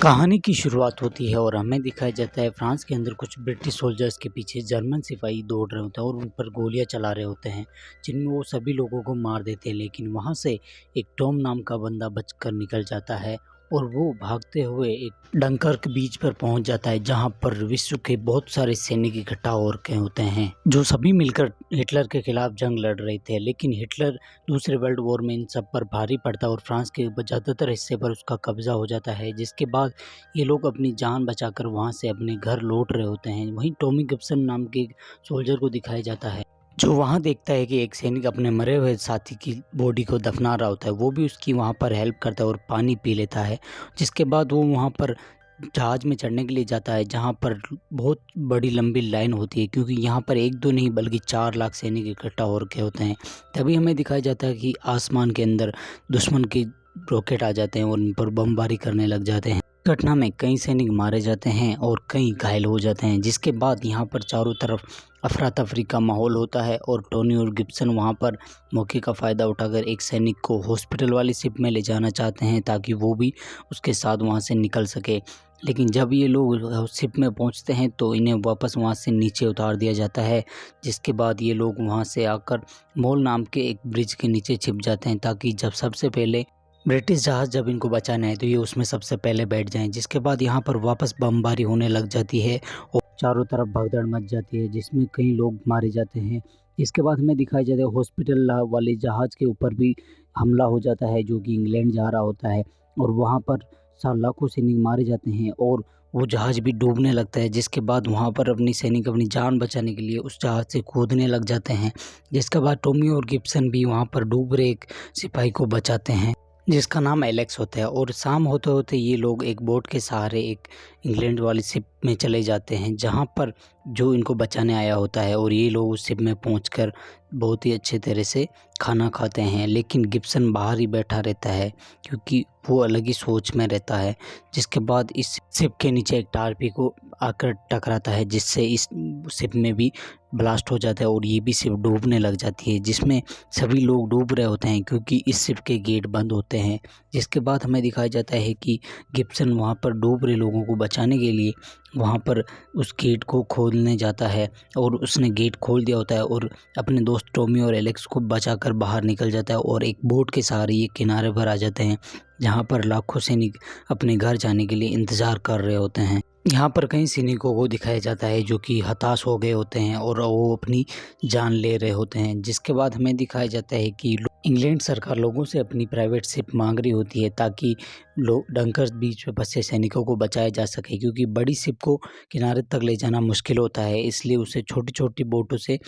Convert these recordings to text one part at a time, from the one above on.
कहानी की शुरुआत होती है और हमें दिखाया जाता है फ्रांस के अंदर कुछ ब्रिटिश सोल्जर्स के पीछे जर्मन सिपाही दौड़ रहे होते हैं और उन पर गोलियां चला रहे होते हैं, जिनमें वो सभी लोगों को मार देते हैं। लेकिन वहां से एक टॉम नाम का बंदा बचकर निकल जाता है और वो भागते हुए एक डंकर्क बीच पर पहुंच जाता है, जहां पर विश्व के बहुत सारे सैनिक इकट्ठा हो रखे होते हैं जो सभी मिलकर हिटलर के खिलाफ जंग लड़ रहे थे। लेकिन हिटलर दूसरे वर्ल्ड वॉर में इन सब पर भारी पड़ता है और फ्रांस के ज़्यादातर हिस्से पर उसका कब्जा हो जाता है, जिसके बाद ये लोग अपनी जान बचाकर वहां से अपने घर लौट रहे होते हैं। वहीं टॉमी गिब्सन नाम के एक सोल्जर को दिखाया जाता है जो वहां देखता है कि एक सैनिक अपने मरे हुए साथी की बॉडी को दफना रहा होता है। वो भी उसकी वहां पर हेल्प करता है और पानी पी लेता है, जिसके बाद वो वहां पर जहाज में चढ़ने के लिए जाता है, जहां पर बहुत बड़ी लंबी लाइन होती है, क्योंकि यहाँ पर एक दो नहीं बल्कि 4 लाख सैनिक इकट्ठा हो रखे होते हैं। तभी हमें दिखाया जाता है कि आसमान के अंदर दुश्मन के रॉकेट आ जाते हैं और उन पर बमबारी करने लग जाते हैं। घटना में कई सैनिक मारे जाते हैं और कई घायल हो जाते हैं, जिसके बाद यहाँ पर चारों तरफ अफरा तफरी का माहौल होता है और टोनी और गिब्सन वहाँ पर मौके का फ़ायदा उठाकर एक सैनिक को हॉस्पिटल वाली शिप में ले जाना चाहते हैं ताकि वो भी उसके साथ वहाँ से निकल सके। लेकिन जब ये लोग शिप में पहुँचते हैं तो इन्हें वापस वहाँ से नीचे उतार दिया जाता है, जिसके बाद ये लोग वहाँ से आकर मोल नाम के एक ब्रिज के नीचे छिप जाते हैं ताकि जब सबसे पहले ब्रिटिश जहाज़ जब इनको बचाना है तो ये उसमें सबसे पहले बैठ जाएं। जिसके बाद यहाँ पर वापस बमबारी होने लग जाती है और चारों तरफ भगदड़ मच जाती है, जिसमें कई लोग मारे जाते हैं। इसके बाद हमें दिखाई जाता है हॉस्पिटल वाले जहाज़ के ऊपर भी हमला हो जाता है जो कि इंग्लैंड जा रहा होता है और वहाँ पर लाखों सैनिक मारे जाते हैं और वो जहाज़ भी डूबने लगता है। जिसके बाद वहाँ पर अपनी सैनिक अपनी जान बचाने के लिए उस जहाज़ से कूदने लग जाते हैं। जिसके बाद टॉमी और गिब्सन भी वहाँ पर डूब रहे एक सिपाही को बचाते हैं जिसका नाम एलेक्स होता है। और शाम होते होते ये लोग एक बोट के सहारे एक इंग्लैंड वाली शिप में चले जाते हैं, जहाँ पर जो इनको बचाने आया होता है, और ये लोग उस शिप में पहुंचकर बहुत ही अच्छे तरह से खाना खाते हैं। लेकिन गिब्सन बाहर ही बैठा रहता है क्योंकि वो अलग ही सोच में रहता है। जिसके बाद इस शिप के नीचे एक टारपी को आकर टकराता है, जिससे इस शिप में भी ब्लास्ट हो जाता है और ये भी शिप डूबने लग जाती है, जिसमें सभी लोग डूब रहे होते हैं क्योंकि इस शिप के गेट बंद होते हैं। जिसके बाद हमें दिखाया जाता है कि गिब्सन वहाँ पर डूब रहे लोगों को बचाने के लिए वहाँ पर उस गेट को खोलने जाता है और उसने गेट खोल दिया होता है और अपने दोस्त टॉमी और एलेक्स को बचाकर बाहर निकल जाता है और एक बोट के सहारे ये किनारे पर आ जाते हैं, जहाँ पर लाखों सैनिक अपने घर जाने के लिए इंतज़ार कर रहे होते हैं। यहाँ पर कई सैनिकों को दिखाया जाता है जो कि हताश हो गए होते हैं और वो अपनी जान ले रहे होते हैं। जिसके बाद हमें दिखाया जाता है कि इंग्लैंड सरकार लोगों से अपनी प्राइवेट शिप मांग रही होती है ताकि लोग डंकर्स बीच में फंसे सैनिकों को बचाया जा सके, क्योंकि बड़ी शिप को किनारे तक ले जाना मुश्किल होता है, इसलिए उसे छोटी छोटी बोटों से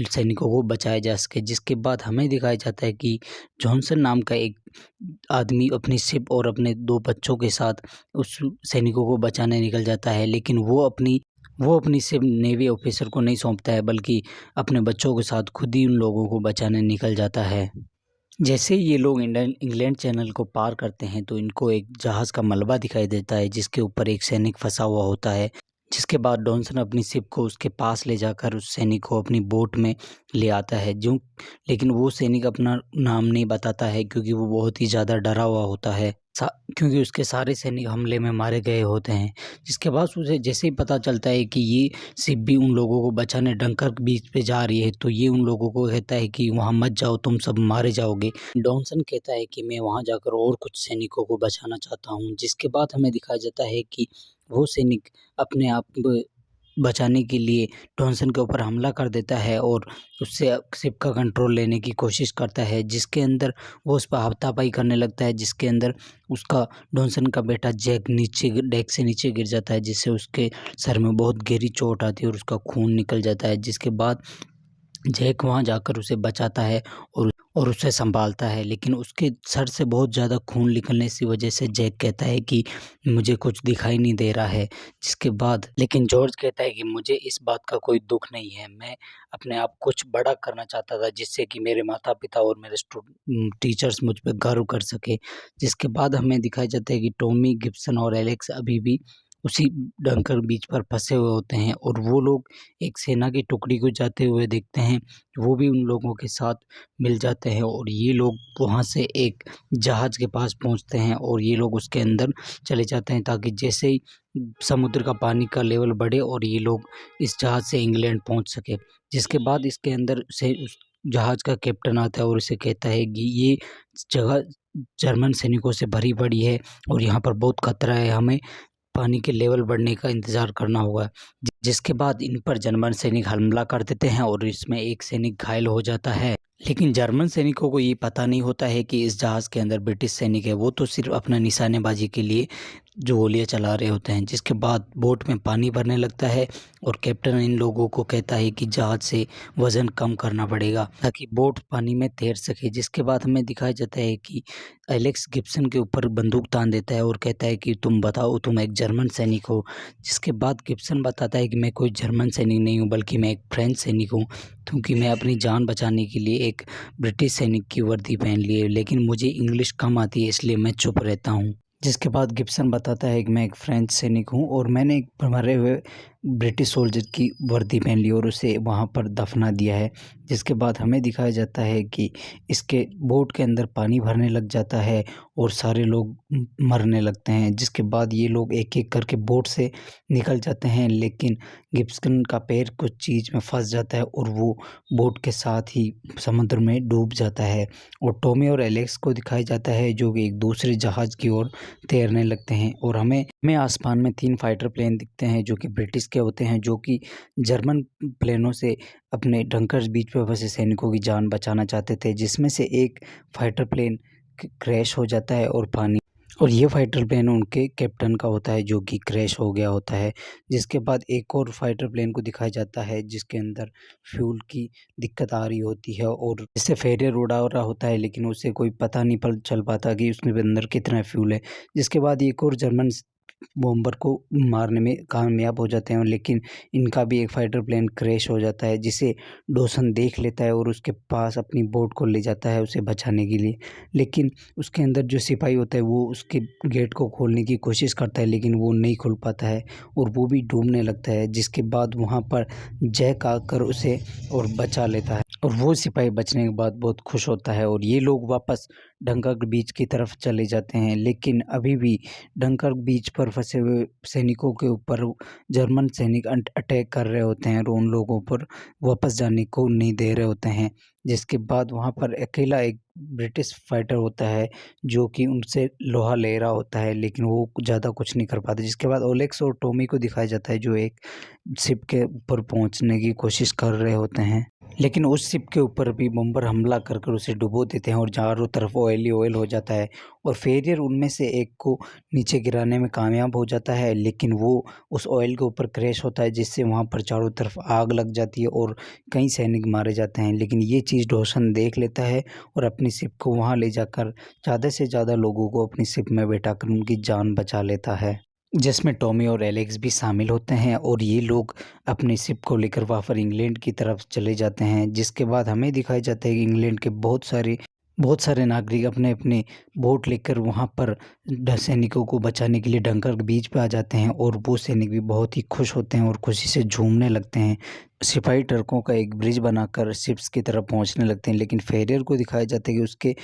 सैनिकों को बचाया जा सके। जिसके बाद हमें दिखाया जाता है कि जॉनसन नाम का एक आदमी अपनी शिप और अपने 2 बच्चों के साथ उस सैनिकों को बचाने निकल जाता है, लेकिन वो अपनी शिप नेवी ऑफिसर को नहीं सौंपता है बल्कि अपने बच्चों के साथ खुद ही उन लोगों को बचाने निकल जाता है। जैसे ही ये लोग इंग्लैंड चैनल को पार करते हैं तो इनको एक जहाज़ का मलबा दिखाई देता है जिसके ऊपर एक सैनिक फंसा हुआ होता है। जिसके बाद डॉनसन अपनी शिप को उसके पास ले जाकर उस सैनिक को अपनी बोट में ले आता है, जो लेकिन वो सैनिक अपना नाम नहीं बताता है क्योंकि वो बहुत ही ज़्यादा डरा हुआ होता है, क्योंकि उसके सारे सैनिक हमले में मारे गए होते हैं। जिसके बाद उसे जैसे ही पता चलता है कि ये शिप भी उन लोगों को बचाने डंकर्क बीच पे जा रही है, तो ये उन लोगों को कहता है कि वहाँ मत जाओ, तुम सब मारे जाओगे। डॉनसन कहता है कि मैं वहाँ जाकर और कुछ सैनिकों को बचाना चाहता हूँ। जिसके बाद हमें दिखाया जाता है कि वो सैनिक अपने आप बचाने के लिए डॉनसन के ऊपर हमला कर देता है और उससे शिप का कंट्रोल लेने की कोशिश करता है, जिसके अंदर वो उस पर हाथापाई करने लगता है, जिसके अंदर उसका डॉनसन का बेटा जैक नीचे डेक से नीचे गिर जाता है, जिससे उसके सर में बहुत गहरी चोट आती है और उसका खून निकल जाता है। जिसके बाद जैक वहाँ जाकर उसे बचाता है और उसे संभालता है, लेकिन उसके सर से बहुत ज़्यादा खून निकलने की वजह से जैक कहता है कि मुझे कुछ दिखाई नहीं दे रहा है। जिसके बाद लेकिन जॉर्ज कहता है कि मुझे इस बात का कोई दुख नहीं है, मैं अपने आप कुछ बड़ा करना चाहता था जिससे कि मेरे माता पिता और मेरे टीचर्स मुझ पर गर्व कर सके। जिसके बाद हमें दिखाया जाता है कि टॉमी गिब्सन और एलेक्स अभी भी उसी डंकर बीच पर फँसे हुए होते हैं और वो लोग एक सेना की टुकड़ी को जाते हुए देखते हैं। वो भी उन लोगों के साथ मिल जाते हैं और ये लोग वहाँ से एक जहाज़ के पास पहुँचते हैं और ये लोग उसके अंदर चले जाते हैं ताकि जैसे ही समुद्र का पानी का लेवल बढ़े और ये लोग इस जहाज़ से इंग्लैंड पहुँच सके। जिसके बाद इसके अंदर से उस जहाज़ का कैप्टन आता है और उसे कहता है कि ये जगह जर्मन सैनिकों से भरी पड़ी है और यहाँ पर बहुत खतरा है, हमें पानी के लेवल बढ़ने का इंतज़ार करना होगा। जिसके बाद इन पर जर्मन सैनिक हमला कर देते हैं और इसमें एक सैनिक घायल हो जाता है। लेकिन जर्मन सैनिकों को ये पता नहीं होता है कि इस जहाज़ के अंदर ब्रिटिश सैनिक है। वो तो सिर्फ़ अपना निशानेबाज़ी के लिए जो गोलियाँ चला रहे होते हैं। जिसके बाद बोट में पानी भरने लगता है और कैप्टन इन लोगों को कहता है कि जहाज़ से वज़न कम करना पड़ेगा ताकि बोट पानी में तैर सके। जिसके बाद हमें दिखाया जाता है कि एलेक्स गिब्सन के ऊपर बंदूक तान देता है और कहता है कि तुम बताओ, तुम एक जर्मन सैनिक हो। जिसके बाद गिब्सन बताता है कि मैं कोई जर्मन सैनिक नहीं हूँ, बल्कि मैं एक फ्रेंच सैनिक हूँ, क्योंकि मैं अपनी जान बचाने के लिए एक ब्रिटिश सैनिक की वर्दी पहन ली है, लेकिन मुझे इंग्लिश कम आती है, इसलिए मैं चुप रहता हूँ। जिसके बाद गिब्सन बताता है कि मैं एक फ्रेंच सैनिक हूँ और मैंने एक मरे हुए ब्रिटिश सोल्जर की वर्दी पहन ली और उसे वहाँ पर दफना दिया है। जिसके बाद हमें दिखाया जाता है कि इसके बोट के अंदर पानी भरने लग जाता है और सारे लोग मरने लगते हैं। जिसके बाद ये लोग एक-एक करके बोट से निकल जाते हैं, लेकिन गिब्सन का पैर कुछ चीज़ में फँस जाता है और वो बोट के साथ ही समुद्र में डूब जाता है। और टॉमी और एलेक्स को दिखाया जाता है जो कि एक दूसरे जहाज़ की ओर तैरने लगते हैं और हमें आसमान में 3 फाइटर प्लेन दिखते हैं जो कि ब्रिटिश के होते हैं, जो कि जर्मन प्लेनों से अपने डंकर्स बीच पे फँसे सैनिकों की जान बचाना चाहते थे। जिसमें से एक फाइटर प्लेन क्रैश हो जाता है और ये फाइटर प्लेन उनके कैप्टन का होता है जो कि क्रैश हो गया होता है। जिसके बाद एक और फाइटर प्लेन को दिखाया जाता है जिसके अंदर फ्यूल की दिक्कत आ रही होती है और जिससे फेरियर उड़ा रहा होता है, लेकिन उसे कोई पता नहीं चल पाता कि उसमें अंदर कितना फ्यूल है। जिसके बाद एक और जर्मन बॉम्बर को मारने में कामयाब हो जाते हैं, लेकिन इनका भी एक फाइटर प्लेन क्रैश हो जाता है, जिसे डॉसन देख लेता है और उसके पास अपनी बोट को ले जाता है उसे बचाने के लिए। लेकिन उसके अंदर जो सिपाही होता है वो उसके गेट को खोलने की कोशिश करता है, लेकिन वो नहीं खोल पाता है और वो भी डूबने लगता है। जिसके बाद वहाँ पर जैक आकर उसे और बचा लेता है और वो सिपाही बचने के बाद बहुत खुश होता है और ये लोग वापस डंकर्क बीच की तरफ चले जाते हैं। लेकिन अभी भी डंकर्क बीच पर फँसे हुए सैनिकों के ऊपर जर्मन सैनिक अटैक कर रहे होते हैं और उन लोगों पर वापस जाने को नहीं दे रहे होते हैं। जिसके बाद वहाँ पर अकेला एक ब्रिटिश फाइटर होता है जो कि उनसे लोहा ले रहा होता है, लेकिन वो ज़्यादा कुछ नहीं कर पाते। जिसके बाद ओलेक्स और टॉमी को दिखाया जाता है जो एक शिप के ऊपर पहुँचने की कोशिश कर रहे होते हैं, लेकिन उस शिप के ऊपर भी बम्पर हमला कर कर उसे डुबो देते हैं और चारों तरफ ऑयल ही ऑयल हो जाता है और फेरियर उनमें से एक को नीचे गिराने में कामयाब हो जाता है, लेकिन वो उस ऑयल के ऊपर क्रैश होता है जिससे वहाँ पर चारों तरफ आग लग जाती है और कई सैनिक मारे जाते हैं। लेकिन ये चीज़ डॉसन देख लेता है और अपनी शिप को वहाँ ले जाकर ज़्यादा से ज़्यादा लोगों को अपनी शिप में बैठाकर उनकी जान बचा लेता है, जिसमें टॉमी और एलेक्स भी शामिल होते हैं और ये लोग अपनी शिप को लेकर वहाँ पर इंग्लैंड की तरफ चले जाते हैं। जिसके बाद हमें दिखाया जाता है कि इंग्लैंड के बहुत सारे नागरिक अपने अपने बोट लेकर वहाँ पर सैनिकों को बचाने के लिए डंकर्क बीच पे आ जाते हैं और वो सैनिक भी बहुत ही खुश होते हैं और खुशी से झूमने लगते हैं। सिपाही ट्रकों का एक ब्रिज बनाकर शिप्स की तरफ पहुँचने लगते हैं, लेकिन फेरियर को दिखाया जाता है कि उसके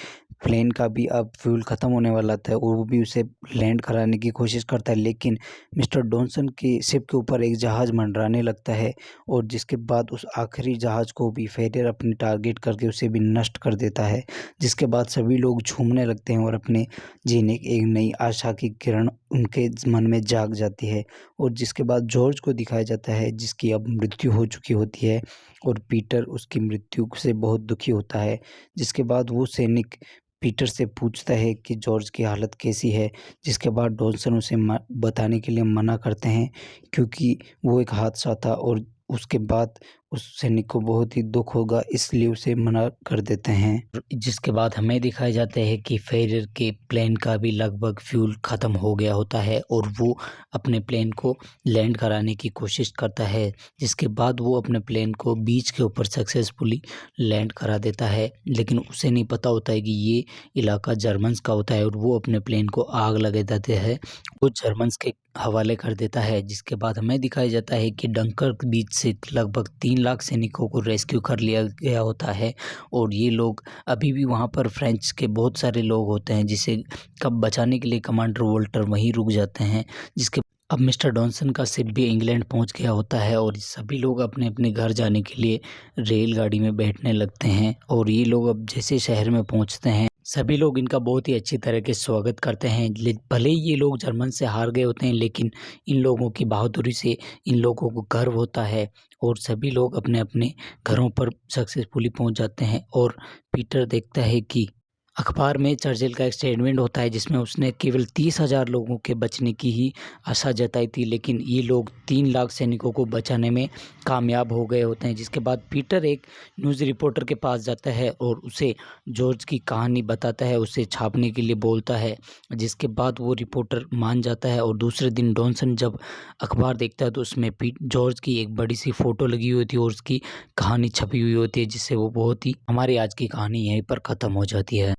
प्लेन का भी अब फ्यूल ख़त्म होने वाला था और वो भी उसे लैंड कराने की कोशिश करता है, लेकिन मिस्टर डॉनसन की शिप के ऊपर एक जहाज़ मंडराने लगता है और जिसके बाद उस आखिरी जहाज़ को भी फेरियर अपने टारगेट करके उसे भी नष्ट कर देता है। जिसके बाद सभी लोग झूमने लगते हैं और अपने जीने की एक नई आशा की किरण उनके मन में जाग जाती है और जिसके बाद जॉर्ज को दिखाया जाता है जिसकी अब मृत्यु हो चुकी होती है और पीटर उसकी मृत्यु से बहुत दुखी होता है। जिसके बाद वो सैनिक पीटर से पूछता है कि जॉर्ज की हालत कैसी है, जिसके बाद डॉनसन उसे बताने के लिए मना करते हैं क्योंकि वो एक हादसा था और उसके बाद उस सैनिक को बहुत ही दुख होगा, इसलिए उसे मना कर देते हैं। जिसके बाद हमें दिखाया जाता है कि फेरर के प्लेन का भी लगभग फ्यूल ख़त्म हो गया होता है और वो अपने प्लेन को लैंड कराने की कोशिश करता है। जिसके बाद वो अपने प्लेन को बीच के ऊपर सक्सेसफुली लैंड करा देता है, लेकिन उसे नहीं पता होता है कि ये इलाका जर्मन्स का होता है और वो अपने प्लेन को आग लगा देते हैं, वो जर्मन्स के हवाले कर देता है। जिसके बाद हमें दिखाया जाता है कि डंकर्क बीच से लगभग 3 लाख सैनिकों को रेस्क्यू कर लिया गया होता है और ये लोग अभी भी वहाँ पर फ्रेंच के बहुत सारे लोग होते हैं, जिसे कब बचाने के लिए कमांडर वोल्टर वहीं रुक जाते हैं। जिसके अब मिस्टर डॉनसन का शिप भी इंग्लैंड पहुंच गया होता है और सभी लोग अपने अपने घर जाने के लिए रेलगाड़ी में बैठने लगते हैं और ये लोग अब जैसे शहर में पहुंचते हैं, सभी लोग इनका बहुत ही अच्छी तरह के स्वागत करते हैं। भले ही ये लोग जर्मन से हार गए होते हैं, लेकिन इन लोगों की बहादुरी से इन लोगों को गर्व होता है और सभी लोग अपने अपने घरों पर सक्सेसफुली पहुंच जाते हैं। और पीटर देखता है कि अखबार में चर्चिल का एक स्टेटमेंट होता है जिसमें उसने केवल 30,000 लोगों के बचने की ही आशा जताई थी, लेकिन ये लोग 3 लाख सैनिकों को बचाने में कामयाब हो गए होते हैं। जिसके बाद पीटर एक न्यूज़ रिपोर्टर के पास जाता है और उसे जॉर्ज की कहानी बताता है, उसे छापने के लिए बोलता है। जिसके बाद वो रिपोर्टर मान जाता है और दूसरे दिन डॉनसन जब अखबार देखता है तो उसमें जॉर्ज की एक बड़ी सी फ़ोटो लगी हुई थी और उसकी कहानी छपी हुई होती है, जिससे वो बहुत ही हमारी आज की कहानी यहीं पर ख़त्म हो जाती है।